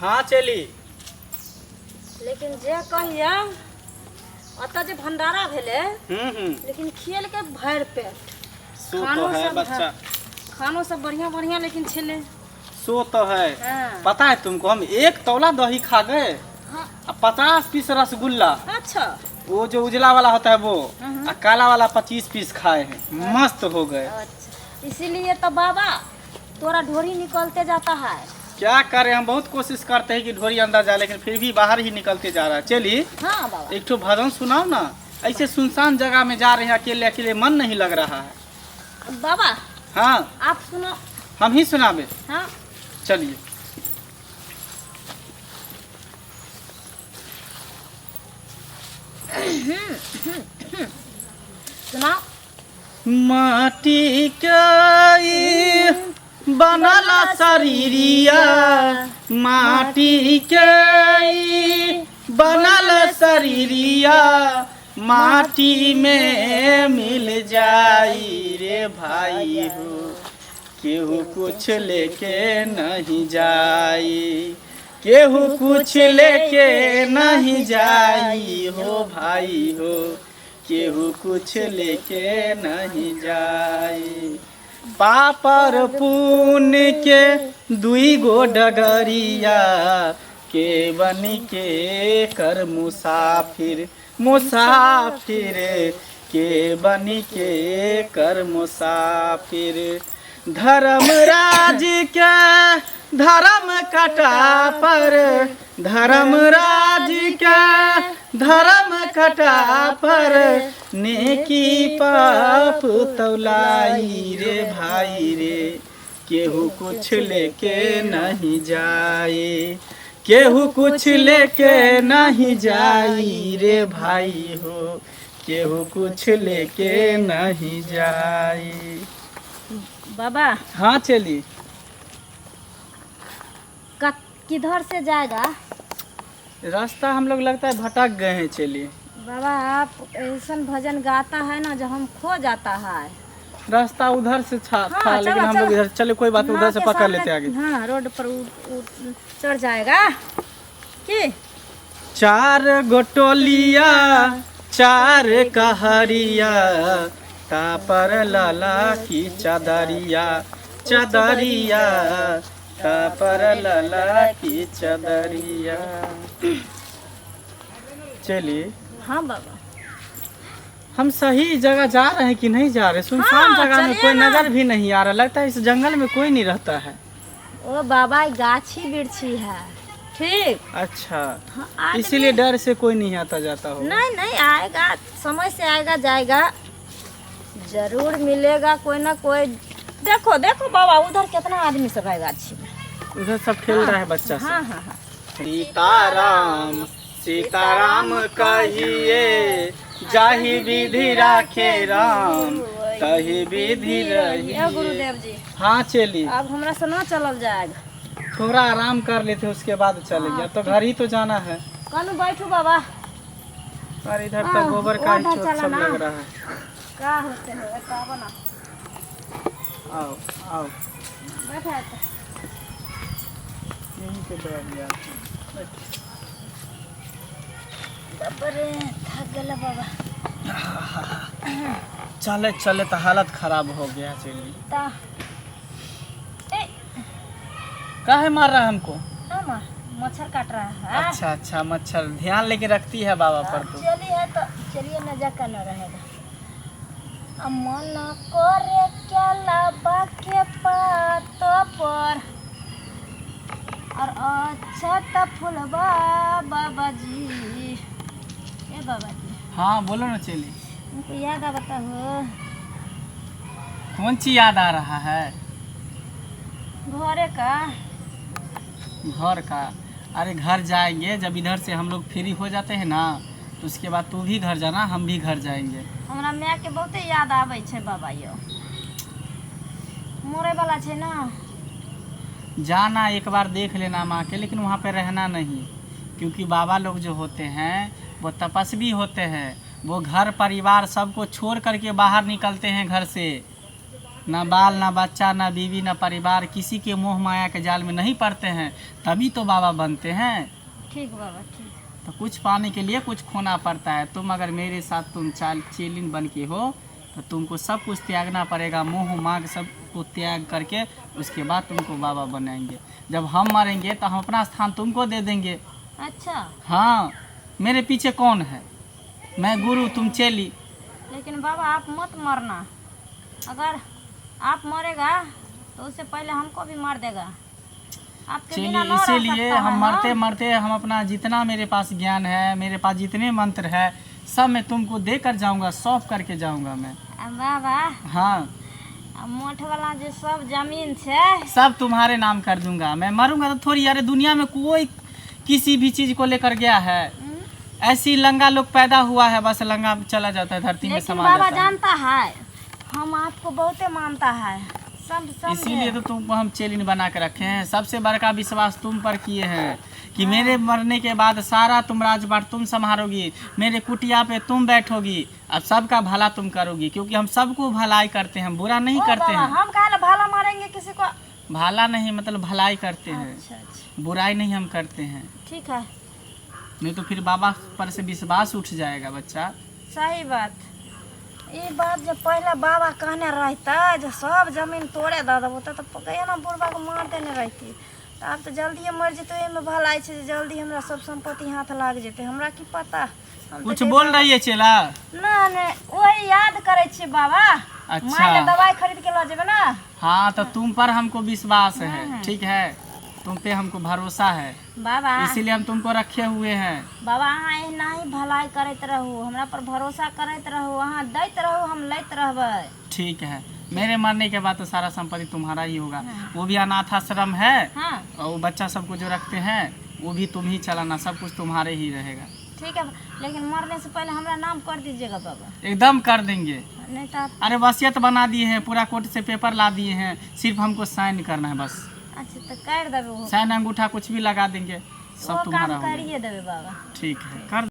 हाँ चली। लेकिन जे कहिया अतः जे भंडारा भेले लेकिन खेल के भर पेट सो तो है बच्चा, खानो सब बढ़िया बढ़िया लेकिन छेले। सो तो है। हाँ। पता है तुमको, हम 1 तौला दही खा गए हाँ। और 50 पीस रसगुल्ला। अच्छा। वो जो उजला वाला होता है वो, और काला वाला 25 पीस खाए हैं। मस्त हो गए। अच्छा, इसीलिए तो बाबा तोरा ढोरी निकलते जाता है। क्या करें, हम बहुत कोशिश करते हैं कि ढोरी अंदर जाए, लेकिन फिर भी बाहर ही निकलते जा रहा है। चलिए। हाँ बाबा। एक ठो भजन सुनाओ ना। ऐसे सुनसान जगह में जा रहे हैं, अकेले अकेले मन नहीं लग रहा है। बाबा हाँ आप सुनो। हम ही सुनावे। हाँ चलिए। सुनाओ। माटी के बनल शरीरिया, माटी के बनल शरीरिया, माटी में मिल जाई रे भाई हो। केहू कुछ लेके नहीं जाई, केहू कुछ लेके नहीं जाई हो भाई हो। केहू कुछ लेके नहीं जाई। पापर पुण्य के 2 गो डगरिया, के बनी के कर मुसाफिर, मुसाफिर के बनी के कर मुसाफिर। धर्मराज के धर्म कटा पर, धर्मराज के धर्म कटा पर, नेकी पाप तौलाई रे भाई रे। केहू कुछ लेके नहीं जाए, केहू कुछ लेके नहीं जाई रे भाई हो। केहू कुछ लेके नहीं जाई। बाबा हाँ चली। किधर से जाएगा? रास्ता हम लोग लगता है भटक गए हैं। चलिए। बाबा आप ऐसा भजन गाता है ना जो हम खो जाता है। रास्ता उधर से था, हाँ, लेकिन हम लोग इधर चले, कोई बात, उधर से पकड़ लेते आगे। हाँ रोड पर चढ़ जाएगा कि 4 गोटोलिया 4 कहरिया, तापर लाला की चादरिया, चादरिया तापर लाला की चादरिया। चलिए। हाँ बाबा हम सही जगह जा रहे हैं कि नहीं जा रहे? सुनसान हाँ, जगह में कोई नजर भी नहीं आ रहा। लगता है इस जंगल में कोई नहीं रहता है। ओ बाबा गाछी बिरछी है। ठीक। अच्छा। हाँ, इसीलिए डर से कोई नहीं आता जाता हो। नहीं नहीं आएगा, समय से आएगा जाएगा, जरूर मिलेगा कोई ना कोई। देखो देखो बाबा उधर कितना आदमी सब है गाछी में। उधर सब खेल रहा है बच्चा सब। हाँ हाँ हाँ। सीताराम सीताराम कहिए, जाहि विधि राखे राम, तही विधि रही। गुरुदेव जी। हाँ चली। अब हमरा से ना चलल जाएगा। थोड़ा आराम कर लेते उसके बाद चलेंगे। अब तो घर ही तो जाना है। कनु बैठू बाबा। और इधर तो गोबर का ही चोट सब लग रहा है। का होते हैं का बना। आओ आओ। बैठा है तो। यहीं पे बैठ गया। बाबा रे थक गया बाबा। चले चले तो हालत खराब हो गया। चलिए। ता ए काहे मार रहा है हमको? मामा मच्छर काट रहा है। अच्छा अच्छा, मच्छर ध्यान लेके रखती है बाबा पर तो। चलिए तो चलिए न जाकर न रहेगा। मन करे क्या लाबा के पात पर, और अच्छा त फुलबा बाबा जी। ए बाबा जी। हाँ बोलो ना। चलिए। उनको याद आता हो? कौन सी याद आ रहा है? घरे का। घर का? अरे घर जाएंगे जब इधर से हम लोग फ्री हो जाते हैं ना, तो उसके बाद तू भी घर जाना, हम भी घर जाएंगे। हमरा माय के बहुते याद आवे छे बाबा यो। मोरे वाला छे ना। जाना एक बार देख लेना माँ के, लेकिन वहाँ पे रहना नहीं, क्योंकि बाबा लोग जो होते हैं वो तपस्वी होते हैं। वो घर परिवार सबको छोड़ करके बाहर निकलते हैं घर से। ना बाल ना बच्चा ना बीवी ना परिवार, किसी के मोह माया के जाल में नहीं पड़ते हैं, तभी तो बाबा बनते हैं। ठीक बाबा ठीक। तो कुछ पाने के लिए कुछ खोना पड़ता है। तुम अगर मेरे साथ तुम चेलिन बन के हो तो तुमको सब कुछ त्यागना पड़ेगा, मोह माग सब को त्याग करके उसके बाद तुमको बाबा बनाएंगे। जब हम मरेंगे तो हम अपना स्थान तुमको दे देंगे। अच्छा हाँ, मेरे पीछे कौन है? मैं गुरु, तुम चेली। लेकिन बाबा आप मत मरना, अगर आप मरेगा तो उससे पहले हमको भी मार देगा। आपके बिना चलिए, न रह इसीलिए सकता हम है, मरते हाँ? मरते हम अपना जितना मेरे पास ज्ञान है, मेरे पास जितने मंत्र है, सब मैं तुमको दे कर जाऊँगा, सौंप करके जाऊँगा मैं। बाबा हाँ, मोठ वाला जो सब जमीन है सब तुम्हारे नाम कर दूंगा। मैं मरूंगा तो थोड़ी, अरे दुनिया में कोई किसी भी चीज़ को लेकर गया है? ऐसी लंगा लोग पैदा हुआ है, बस लंगा चला जाता है, धरती में लेकिन समा बाबा जाता है। जानता है हम आपको बहुते मानता है, सब समझे। इसीलिए तो तुमको हम चेलिन बना के रखे हैं। सबसे बड़का विश्वास तुम पर किए हैं कि मेरे मरने के बाद सारा तुम राजपाट तुम संभालोगी, मेरे कुटिया पे तुम बैठोगी, अब सबका भला तुम करोगी, क्योंकि हम सबको भलाई करते हैं, बुरा नहीं ओ करते बाबा, हैं। हम काहे ला भाला मारेंगे किसी को? भला नहीं मतलब भलाई करते हैं, अच्छा अच्छा बुराई नहीं हम करते हैं। ठीक है, नहीं तो फिर बाबा पर से विश्वास उठ जाएगा बच्चा। सही बात। ये बात जब पहले बाबा कहने रहता जो सब जमीन तोड़े दे देबो तो कहिया ना बुढ़बा को मार देने रहती। तो अब तो जल्दी मर जेते, एहिमे भलाई छै जे जल्दी हमरा सब संपत्ति हाथ लाग जेते। हमरा की पता, हम कुछ तो बोल रही है चेला? ना ने वही याद करे छी बाबा। अच्छा। माय ले दवाई खरीद के ला जेबे ना। हाँ, तो तुम पर हमको विश्वास है, ठीक है, तुम पे हमको भरोसा है, बाबा इसीलिए हम तुमको रखे हुए हैं। बाबा अहाँ एहिना ही भलाई करैत रहू, हमरा पर भरोसा करैत रहू, अहाँ दैत रहू, हम लैत रहबै। ठीक है, मेरे मरने के बाद तो सारा संपत्ति तुम्हारा ही होगा। वो भी अनाथ आश्रम है, हाँ और वो बच्चा सबको जो रखते हैं वो भी तुम ही चलाना, सब कुछ तुम्हारे ही रहेगा। ठीक है, लेकिन मरने से पहले हमरा नाम कर दीजिएगा बाबा। एकदम कर देंगे। नहीं तो अरे वसीयत बना दिए हैं, पूरा कोर्ट से पेपर ला दिए हैं, सिर्फ हमको साइन करना है बस। अच्छा तो कर देबे, साइन अंगूठा कुछ भी लगा देंगे, सब वो तुम्हारा काम होगा। करिए देबे बाबा। ठीक है, कर